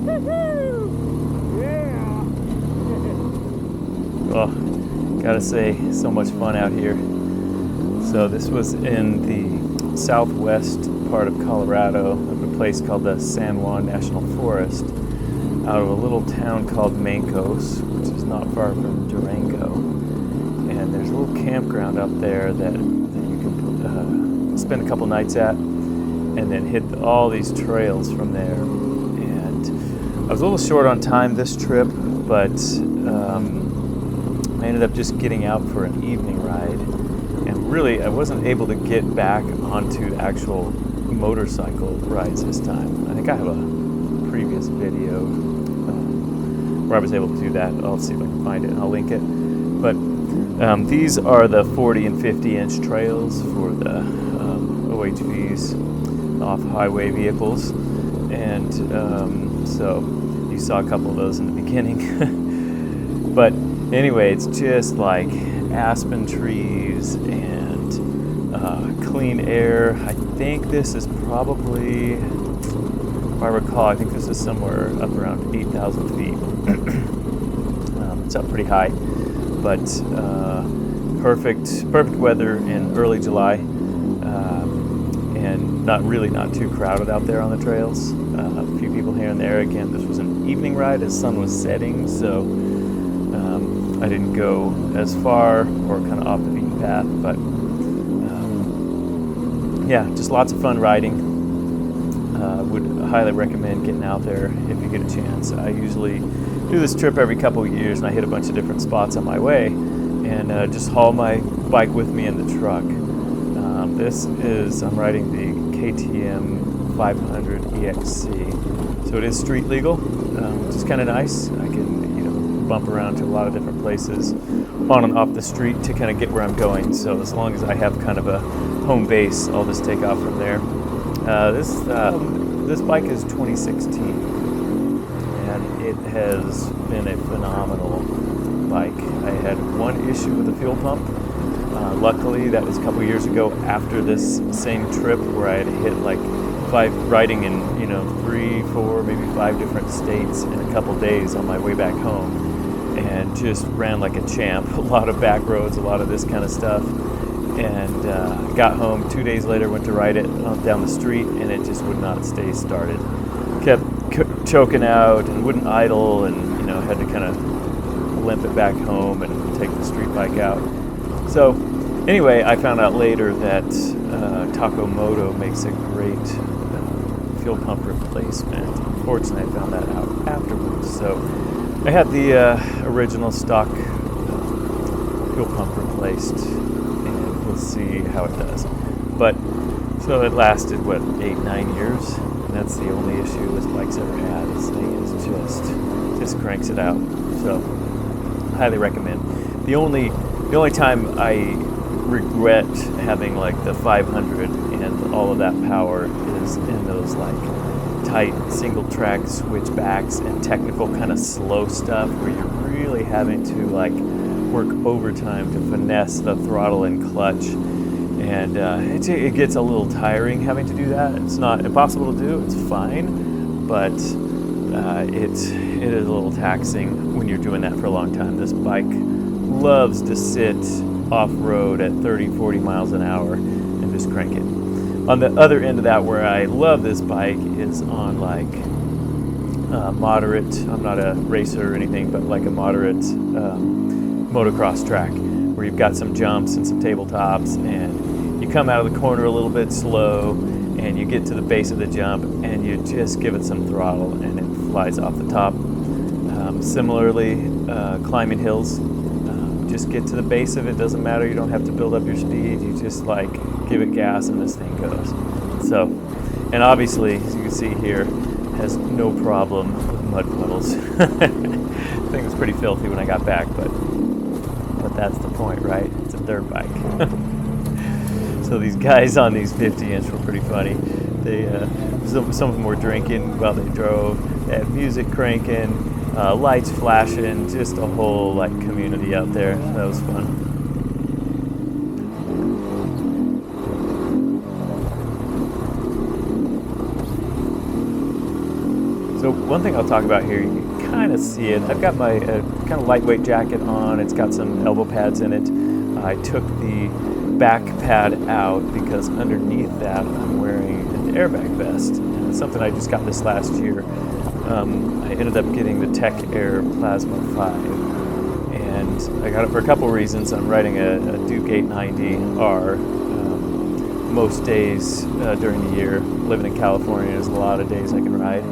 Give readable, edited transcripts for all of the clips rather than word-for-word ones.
Yeah. Oh, gotta say, so much fun out here. So this was in the southwest part of Colorado, of a place called the San Juan National Forest, out of a little town called Mancos, which is not far from Durango. And there's a little campground up there that you can spend a couple nights at, and then hit all these trails from there. And I was a little short on time this trip, but I ended up just getting out for an evening ride. And really, I wasn't able to get back onto actual motorcycle rides this time. I think I have a previous video where I was able to do that. I'll see if I can find it and I'll link it. But these are the 40 and 50 inch trails for the OHVs, off-highway vehicles. And so you saw a couple of those in the beginning. But anyway, it's just like aspen trees and clean air. I think this is probably, if I recall, I think this is somewhere up around 8,000 feet. It's up pretty high, but perfect weather in early July, and not too crowded out there on the trails. A few people here and there. Again, this was an evening ride as sun was setting, so I didn't go as far or kind of off the beaten path, but yeah, just lots of fun riding. Would highly recommend getting out there if you get a chance. I usually do this trip every couple of years, and I hit a bunch of different spots on my way, and just haul my bike with me in the truck. I'm riding the KTM 500 EXC, so it is street legal, which is kind of nice. I can bump around to a lot of different places on and off the street to kind of get where I'm going. So as long as I have kind of a home base, I'll just take off from there. This bike is 2016, and it has been a phenomenal bike. I had one issue with the fuel pump. Luckily, that was a couple years ago after this same trip where I had hit like riding in 3, 4, maybe 5 different states in a couple days on my way back home, and just ran like a champ. A lot of back roads, a lot of this kind of stuff. And got home 2 days later, went to ride it down the street, and it just would not stay started. Kept choking out and wouldn't idle, and had to kind of limp it back home and take the street bike out. So anyway, I found out later that Takomoto makes a great fuel pump replacement. Unfortunately, I found that out afterwards. So I had the original stock fuel pump replaced, and we'll see how it does. But so it lasted 8-9 years, and that's the only issue this bike's ever had. This thing is just cranks it out. So highly recommend. The only time I regret having like the 500 and all of that power is in those like tight single track switchbacks and technical kind of slow stuff where you're really having to like work overtime to finesse the throttle and clutch, and it gets a little tiring having to do that. It's not impossible to do, it's fine, but it is a little taxing when you're doing that for a long time. This bike loves to sit off-road at 30-40 miles an hour and just crank it. On the other end of that, where I love this bike, is on like moderate, I'm not a racer or anything, but like a moderate motocross track where you've got some jumps and some tabletops, and you come out of the corner a little bit slow, and you get to the base of the jump, and you just give it some throttle, and it flies off the top. Similarly, climbing hills, just get to the base of it, doesn't matter, you don't have to build up your speed, you just like give it gas and this thing goes. So, and obviously, as you can see here, has no problem with mud puddles. The thing was pretty filthy when I got back, but that's the point, right? It's a dirt bike. So these guys on these 50-inch were pretty funny. They some of them were drinking while they drove. They had music cranking, lights flashing, just a whole like community out there. That was fun. So one thing I'll talk about here, you can kind of see it. I've got my kind of lightweight jacket on. It's got some elbow pads in it. I took the back pad out because underneath that I'm wearing an airbag vest. And it's something I just got this last year. I ended up getting the Tech Air Plasma 5. And I got it for a couple reasons. I'm riding a Duke 890R most days during the year. Living in California, there's a lot of days I can ride.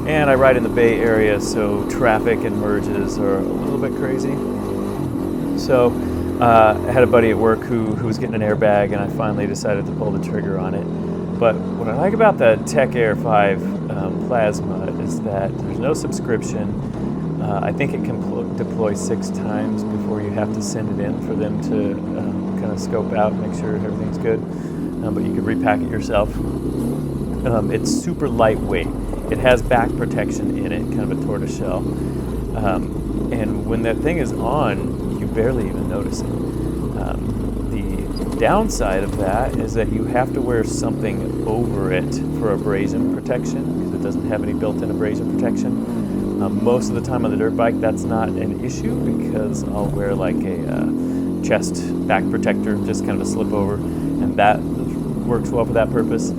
And I ride in the Bay Area, so traffic and merges are a little bit crazy. So I had a buddy at work who was getting an airbag, and I finally decided to pull the trigger on it. But what I like about the Tech Air 5 Plasma is that there's no subscription. I think it can deploy 6 times before you have to send it in for them to kind of scope out, make sure everything's good. But you can repack it yourself. It's super lightweight. It has back protection in it, kind of a tortoise shell. And when that thing is on, you barely even notice it. The downside of that is that you have to wear something over it for abrasion protection, because it doesn't have any built-in abrasion protection. Most of the time on the dirt bike, that's not an issue, because I'll wear like a chest back protector, just kind of a slip over, and that works well for that purpose.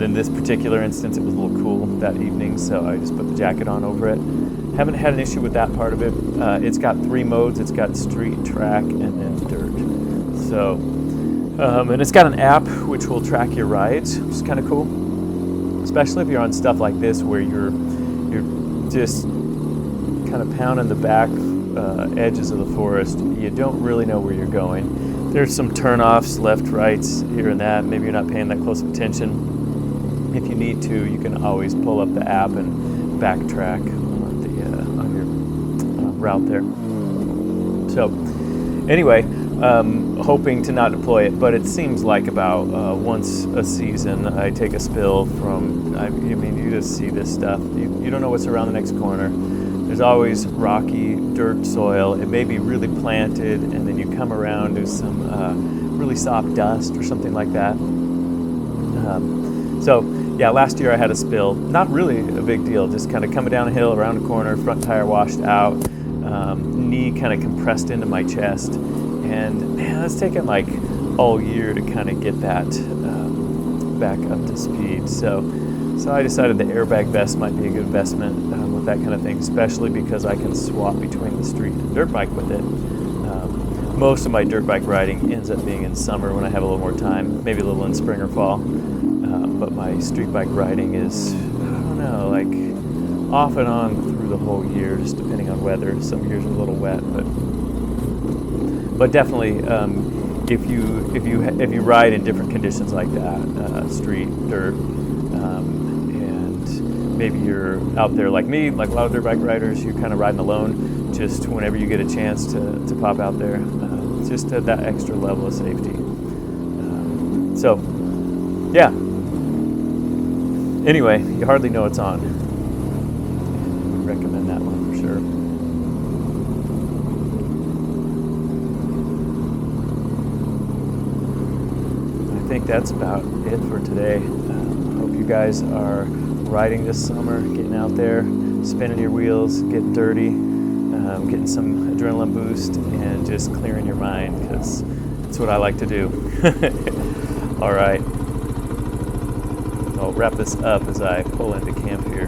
In this particular instance, it was a little cool that evening, so I just put the jacket on over it. Haven't had an issue with that part of it. It's got 3 modes. It's got street, track, and then dirt. So, and it's got an app which will track your rides, which is kind of cool. Especially if you're on stuff like this where you're just kind of pounding the back edges of the forest. You don't really know where you're going. There's some turnoffs, left, rights, here and that. Maybe you're not paying that close of attention. If you need to, you can always pull up the app and backtrack on your route there. So anyway, hoping to not deploy it, but it seems like about once a season I take a spill from, you just see this stuff. You don't know what's around the next corner. There's always rocky dirt soil. It may be really planted, and then you come around to some really soft dust or something like that. So yeah, last year I had a spill. Not really a big deal, just kind of coming down a hill, around a corner, front tire washed out, knee kind of compressed into my chest. And man, it's taken like all year to kind of get that back up to speed. So I decided the airbag vest might be a good investment with that kind of thing, especially because I can swap between the street and dirt bike with it. Most of my dirt bike riding ends up being in summer when I have a little more time, maybe a little in spring or fall. But my street bike riding is, I don't know, like off and on through the whole year, just depending on weather. Some years are a little wet, but definitely if you ride in different conditions like that, street, dirt, and maybe you're out there like me, like a lot of dirt bike riders, you're kind of riding alone, just whenever you get a chance to pop out there, just to that extra level of safety. So yeah. Anyway, you hardly know it's on. I would recommend that one for sure. I think that's about it for today. Hope you guys are riding this summer, getting out there, spinning your wheels, getting dirty, getting some adrenaline boost, and just clearing your mind, because that's what I like to do. All right. I'll wrap this up as I pull into camp here.